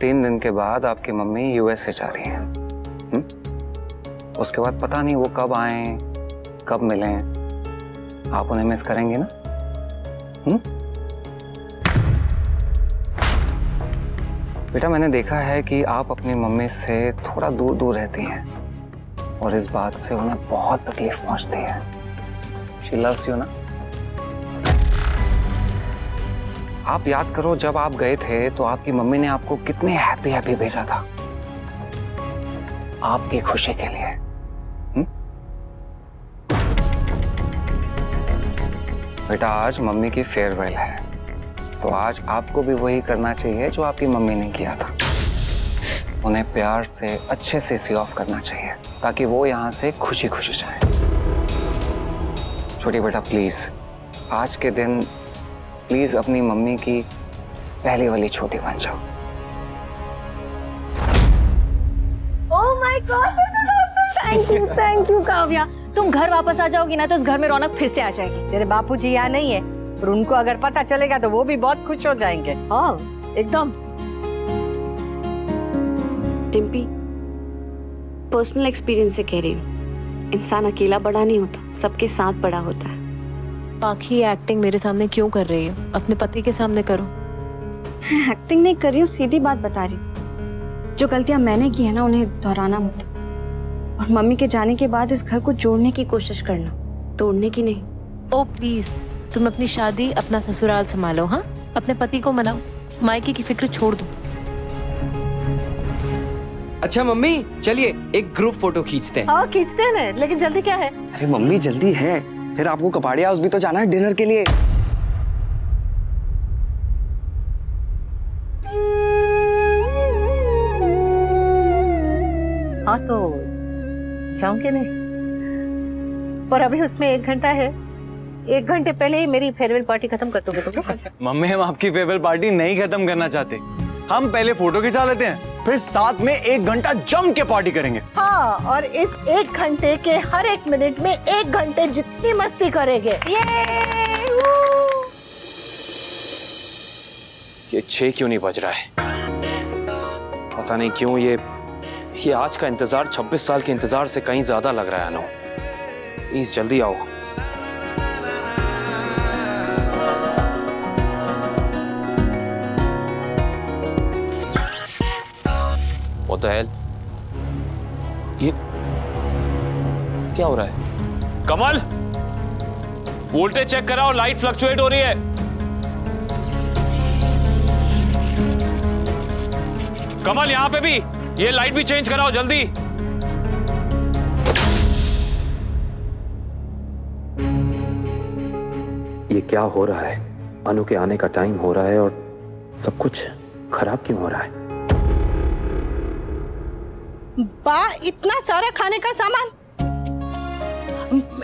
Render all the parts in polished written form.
3 दिन के बाद आपकी मम्मी यूएस से जा रही हैं। उसके बाद पता नहीं वो कब आए, कब मिलें। आप उन्हें मिस करेंगे ना? बेटा, मैंने देखा है कि आप अपनी मम्मी से थोड़ा दूर दूर रहती हैं और इस बात से उन्हें बहुत तकलीफ पहुंचती है। She loves you ना? आप याद करो, जब आप गए थे तो आपकी मम्मी ने आपको कितने हैप्पी हैप्पी भेजा था आपकी खुशी के लिए। बेटा, आज मम्मी की फेयरवेल है, तो आज आपको भी वही करना चाहिए जो आपकी मम्मी ने किया था। उन्हें प्यार से अच्छे से सी ऑफ करना चाहिए ताकि वो यहाँ से खुशी खुशी जाए। छोटी बेटा, प्लीज आज के दिन प्लीज अपनी मम्मी की पहली वाली छोटी बन जाओ। Oh my God, thank you Kavya. तुम घर वापस आ जाओगी ना तो इस घर में रौनक फिर से आ जाएगी। तेरे बापूजी यहाँ नहीं है, और उनको अगर पता चलेगा तो वो भी बहुत खुश हो जाएंगे। हाँ एकदम। टिम्पी, पर्सनल एक्सपीरियंस से कह रही हूँ, इंसान अकेला बड़ा नहीं होता, सबके साथ बड़ा होता है। बाकी एक्टिंग मेरे सामने क्यों कर रही हो? अपने पति के सामने करो। एक्टिंग नहीं कर रही हूँ, सीधी बात बता रही हूँ। जो गलतियां मैंने की है ना, उन्हें दोहराना मत। और मम्मी के जाने के बाद इस घर को जोड़ने की कोशिश करना, तोड़ने की नहीं। ओ प्लीज, तुम अपनी शादी, अपना ससुराल संभालो। हाँ, अपने पति को मनाओ, मायके की फिक्र छोड़ दो। अच्छा मम्मी, चलिए एक ग्रुप फोटो खींचते हैं। हाँ खींचते हैं ना, लेकिन जल्दी क्या है? अरे मम्मी जल्दी है, फिर आपको कपाड़िया हाउस भी तो जाना है डिनर के लिए। हाँ तो जाऊंगे नहीं, पर अभी उसमें 1 घंटा है। 1 घंटे पहले ही मेरी फेयरवेल पार्टी खत्म कर दोगे तो? मम्मी, हम आपकी फेयरवेल पार्टी नहीं खत्म करना चाहते। हम पहले फोटो खिंचा लेते हैं, फिर साथ में 1 घंटा जम के पार्टी करेंगे। हाँ, और इस 1 घंटे के हर 1 मिनट में 1 घंटे जितनी मस्ती करेंगे। ये 6 क्यों नहीं बज रहा है? पता नहीं क्यों ये आज का इंतजार 26 साल के इंतजार से कहीं ज्यादा लग रहा है। अनु, प्लीज जल्दी आओ। What the hell? ये क्या हो रहा है? कमल, वोल्टेज चेक कराओ, लाइट फ्लक्चुएट हो रही है। कमल, यहां पे भी ये लाइट भी चेंज कराओ जल्दी। ये क्या हो रहा है? अनु के आने का टाइम हो रहा है और सब कुछ खराब क्यों हो रहा है? बा, इतना सारा खाने का सामान,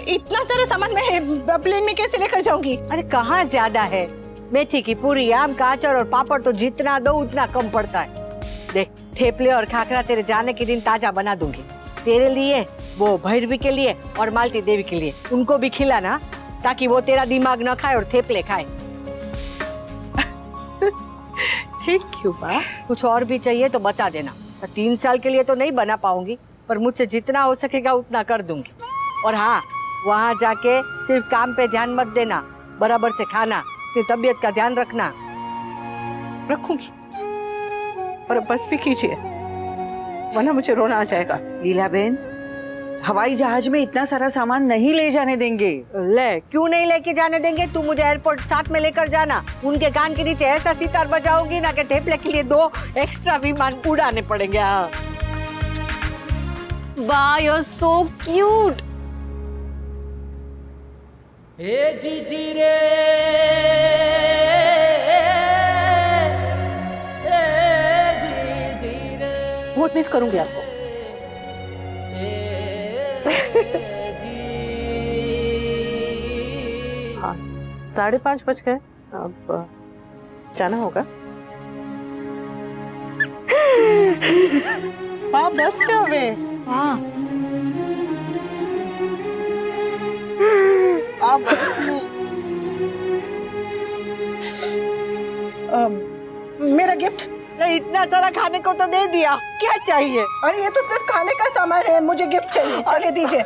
इतना सारा सामान मैं प्लेन में कैसे लेकर जाऊंगी? अरे कहाँ ज्यादा है? मेथी की पूरी, आम का अचार और पापड़ तो जितना दो उतना कम पड़ता है। देख, थेपले और खाखरा तेरे जाने के दिन ताजा बना दूंगी, तेरे लिए, वो भैरवी के लिए और मालती देवी के लिए। उनको भी खिलाना ताकि वो तेरा दिमाग न खाए और थेपले खाए। थैंक यू बा। कुछ और भी चाहिए तो बता देना। 3 साल के लिए तो नहीं बना पाऊंगी, पर मुझसे जितना हो सकेगा उतना कर दूंगी। और हाँ, वहाँ जाके सिर्फ काम पे ध्यान मत देना, बराबर से खाना, अपनी तबीयत का ध्यान रखना। रखूंगी, और बस भी कीजिए वरना मुझे रोना आ जाएगा। लीला बहन, हवाई जहाज में इतना सारा सामान नहीं ले जाने देंगे। ले, क्यों नहीं लेके जाने देंगे? तू मुझे एयरपोर्ट साथ में लेकर जाना। उनके कान के नीचे ऐसा सितार बजाऊंगी ना कि थेपले के लिए 2 एक्स्ट्रा विमान उड़ाने पड़ेंगे। हाँ, वाह, यू आर सो क्यूट। ए जीजी रे, बहुत मिस करूंगी आपको। हाँ, 5:30 बज गए, अब जाना होगा। हाँ, बस क्या हुए? हाँ, आप मेरा गिफ्ट इतना सारा खाने को तो दे दिया, क्या चाहिए? अरे ये तो सिर्फ खाने का सामान है, मुझे गिफ्ट चाहिए। चलिए दीजिए।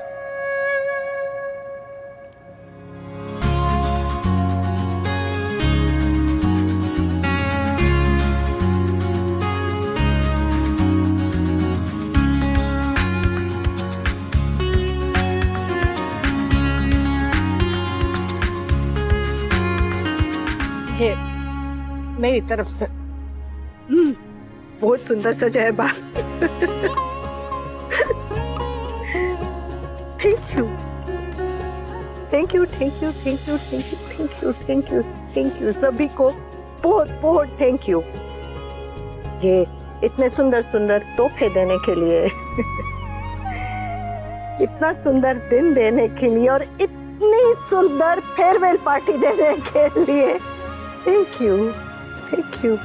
ये मेरी तरफ से। बहुत सुंदर सजा है बा। Thank you, thank you, thank you, thank you, thank you, thank you, thank you, thank you सभी को बहुत बहुत थैंक यू, ये इतने सुंदर सुंदर तोहफे देने के लिए, इतना सुंदर दिन देने के लिए और इतनी सुंदर फेयरवेल पार्टी देने के लिए। Thank you, thank you.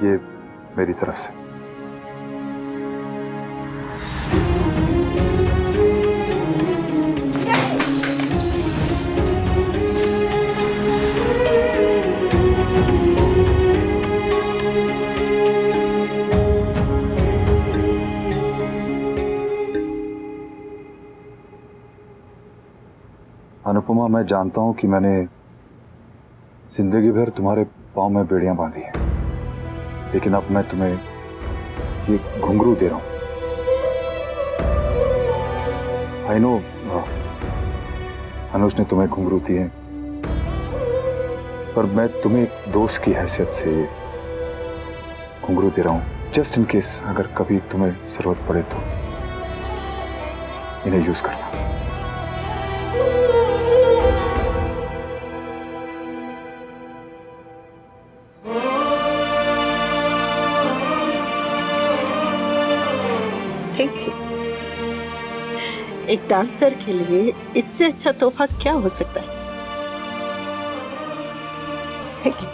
ये मेरी तरफ से। अनुपमा, मैं जानता हूं कि मैंने जिंदगी भर तुम्हारे पांव में बेड़ियां बांधी हैं, लेकिन अब मैं तुम्हें ये घुंघरू दे रहा हूं। आई नो अनुज ने तुम्हें घुंघरू दिए, पर मैं तुम्हें एक दोस्त की हैसियत से ये घुंघरू दे रहा हूं, जस्ट इन केस अगर कभी तुम्हें जरूरत पड़े तो इन्हें यूज करना। Thank you. एक डांसर के लिए इससे अच्छा तोहफा क्या हो सकता है? Thank you.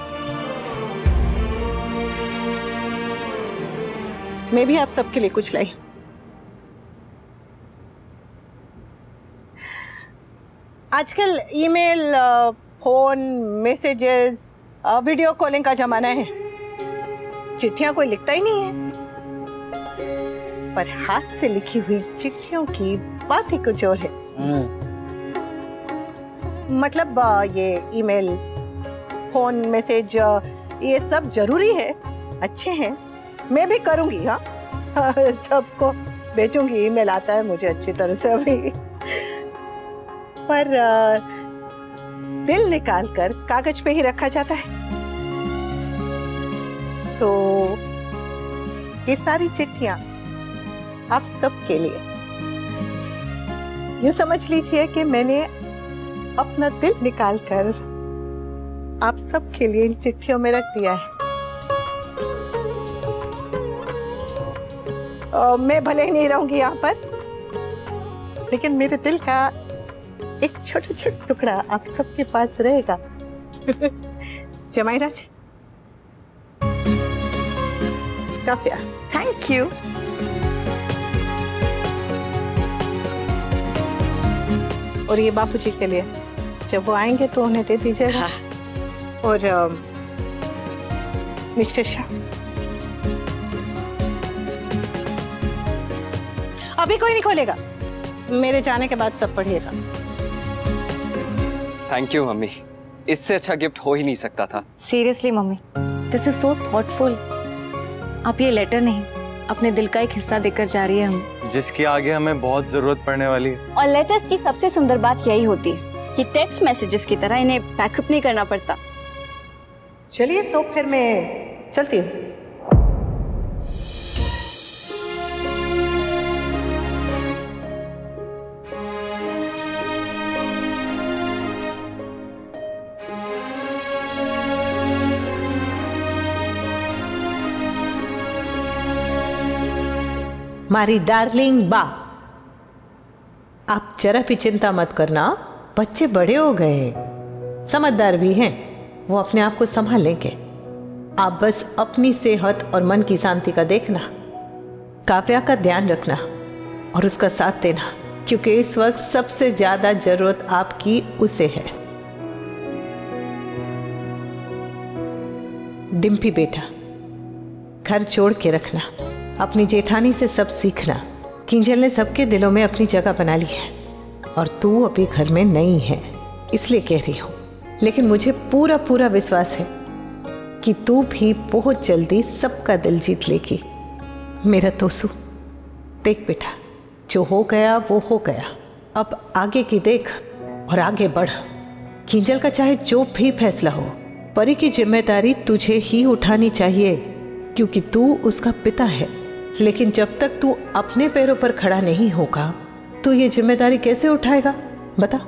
मैं भी आप सबके लिए कुछ लाई। आजकल email, phone, messages, video calling का जमाना है, चिट्ठियां कोई लिखता ही नहीं है, पर हाथ से लिखी हुई चिट्ठियों की बात ही कुछ और है। मतलब ये ईमेल, फोन, मैसेज, ये सब जरूरी है, अच्छे हैं, मैं भी करूंगी। हाँ, सबको भेजूंगी, ईमेल आता है मुझे अच्छी तरह से अभी, पर दिल निकाल कर कागज पे ही रखा जाता है। तो ये सारी चिट्ठियां आप सबके लिए, यूं समझ लीजिए कि मैंने अपना दिल निकालकर आप सबके लिए इन चिट्ठियों में रख दिया है। मैं भले ही नहीं रहूंगी यहाँ पर, लेकिन मेरे दिल का एक छोटा छोटा टुकड़ा आप सबके पास रहेगा। जमाई राज, काफिया, थैंक यू। और ये बापूजी के लिए, जब वो आएंगे तो उन्हें दे दीजिएगा। हाँ। और मिस्टर शाह, अभी कोई नहीं खोलेगा, मेरे जाने के बाद सब पढ़िएगा। थैंक यू मम्मी, इससे अच्छा गिफ्ट हो ही नहीं सकता था। Seriously mummy, this is so thoughtful. आप ये लेटर नहीं, अपने दिल का एक हिस्सा देकर जा रही है हमें, जिसकी आगे हमें बहुत जरूरत पड़ने वाली है। और लेटर्स की सबसे सुंदर बात यही होती है कि टेक्स्ट मैसेजेस की तरह इन्हें बैकअप नहीं करना पड़ता। चलिए तो फिर मैं चलती हूँ। मारी डार्लिंग बा, आप जरा भी चिंता मत करना, बच्चे बड़े हो गए हैं, समझदार भी हैं, वो अपने आप को संभाल लेंगे। आप बस अपनी सेहत और मन की शांति का देखना, काव्या का ध्यान रखना और उसका साथ देना, क्योंकि इस वक्त सबसे ज्यादा जरूरत आपकी उसे है। डिम्पी बेटा, घर जोड़ के रखना, अपनी जेठानी से सब सीखना। किंजल ने सबके दिलों में अपनी जगह बना ली है और तू अभी घर में नहीं है, इसलिए कह रही हूँ। लेकिन मुझे पूरा पूरा विश्वास है कि तू भी बहुत जल्दी सबका दिल जीत लेगी। मेरा तोसू, देख बेटा, जो हो गया वो हो गया, अब आगे की देख और आगे बढ़। किंजल का चाहे जो भी फैसला हो, परी की जिम्मेदारी तुझे ही उठानी चाहिए, क्योंकि तू उसका पिता है। लेकिन जब तक तू अपने पैरों पर खड़ा नहीं होगा तो ये जिम्मेदारी कैसे उठाएगा बता?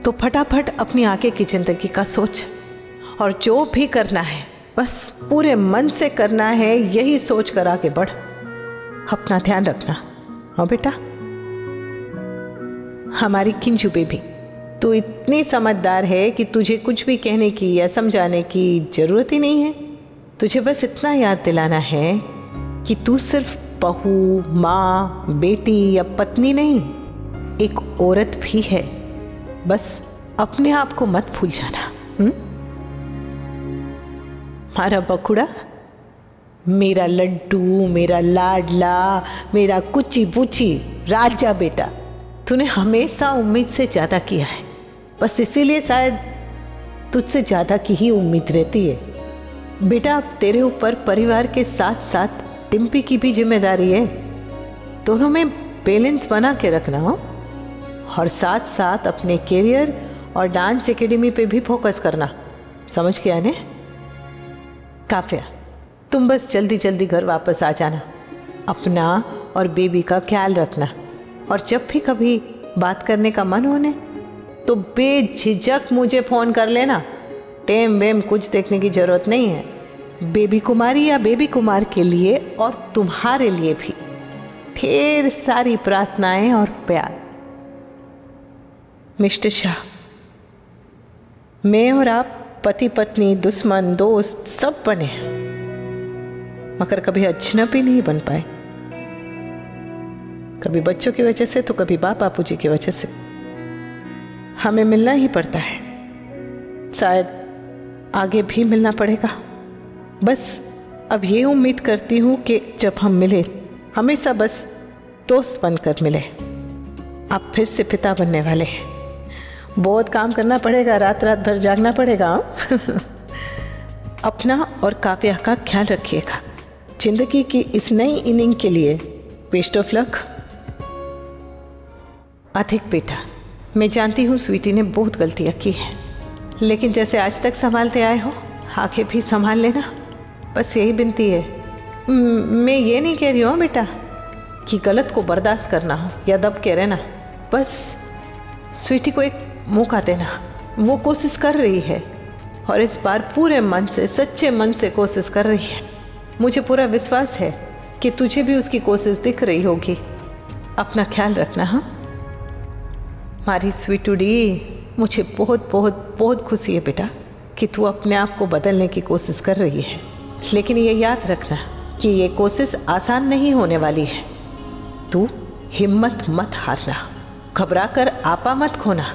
तो फटाफट अपनी आगे की जिंदगी का सोच, और जो भी करना है बस पूरे मन से करना है, यही सोच कर आगे बढ़। अपना ध्यान रखना। हाँ बेटा। हमारी किंजू बेबी, तू इतनी समझदार है कि तुझे कुछ भी कहने की या समझाने की जरूरत ही नहीं है। तुझे बस इतना याद दिलाना है कि तू सिर्फ बहू, माँ, बेटी या पत्नी नहीं, एक औरत भी है। बस अपने आप को मत भूल जाना। मारा बकुड़ा, मेरा लड्डू, मेरा लाडला, मेरा कुची बुची राजा बेटा, तूने हमेशा उम्मीद से ज़्यादा किया है। बस इसीलिए शायद तुझसे ज़्यादा की ही उम्मीद रहती है। बेटा, अब तेरे ऊपर परिवार के साथ साथ डिम्पी की भी जिम्मेदारी है। दोनों में बैलेंस बना के रखना हो, और साथ साथ अपने करियर और डांस एकेडमी पे भी फोकस करना। समझ गया ने? काव्या, तुम बस जल्दी जल्दी घर वापस आ जाना। अपना और बेबी का ख्याल रखना, और जब भी कभी बात करने का मन होने तो बेझिझक मुझे फ़ोन कर लेना। टेम वेम कुछ देखने की ज़रूरत नहीं है। बेबी कुमारी या बेबी कुमार के लिए और तुम्हारे लिए भी ढेर सारी प्रार्थनाएं और प्यार। मिस्टर शाह, मैं और आप पति पत्नी, दुश्मन, दोस्त सब बने, मगर कभी अजनबी नहीं बन पाए। कभी बच्चों की वजह से तो कभी बाप बापूजी की वजह से। हमें मिलना ही पड़ता है, शायद आगे भी मिलना पड़ेगा। बस अब ये उम्मीद करती हूँ कि जब हम मिले हमेशा बस दोस्त बनकर मिले। आप फिर से पिता बनने वाले हैं। बहुत काम करना पड़ेगा, रात रात भर जागना पड़ेगा। अपना और काव्या का ख्याल रखिएगा। जिंदगी की इस नई इनिंग के लिए बेस्ट ऑफ लक। अधिक बेटा, मैं जानती हूँ स्वीटी ने बहुत गलतियाँ की हैं, लेकिन जैसे आज तक संभालते आए हो, आगे भी संभाल लेना। बस यही विनती है। मैं ये नहीं कह रही हूँ बेटा कि गलत को बर्दाश्त करना हो या दब के रहना। बस स्वीटी को एक मौका देना। वो कोशिश कर रही है, और इस बार पूरे मन से, सच्चे मन से कोशिश कर रही है। मुझे पूरा विश्वास है कि तुझे भी उसकी कोशिश दिख रही होगी। अपना ख्याल रखना। हाँ हमारी स्वीटूडी, मुझे बहुत बहुत बहुत खुशी है बेटा कि तू अपने आप को बदलने की कोशिश कर रही है। लेकिन ये याद रखना कि ये कोशिश आसान नहीं होने वाली है। तू हिम्मत मत हारना, घबरा कर आपा मत खोना।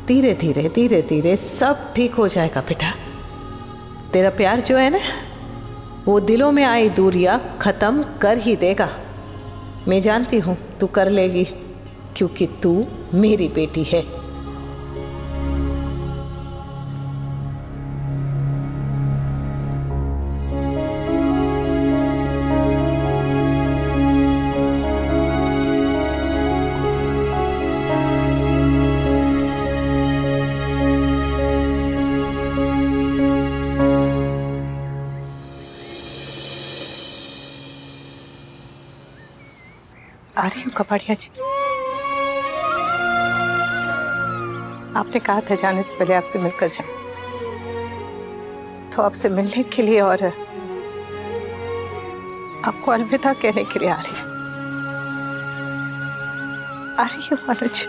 धीरे धीरे धीरे धीरे सब ठीक हो जाएगा बेटा। तेरा प्यार जो है ना, वो दिलों में आई दूरियां खत्म कर ही देगा। मैं जानती हूँ तू कर लेगी, क्योंकि तू मेरी बेटी है। आ रही हूँ कपाड़िया जी। आपने कहा था जाने से पहले आपसे मिलकर जाऊं, तो आपसे मिलने के लिए और आपको अलविदा कहने के लिए आ रही हूँ मनोज।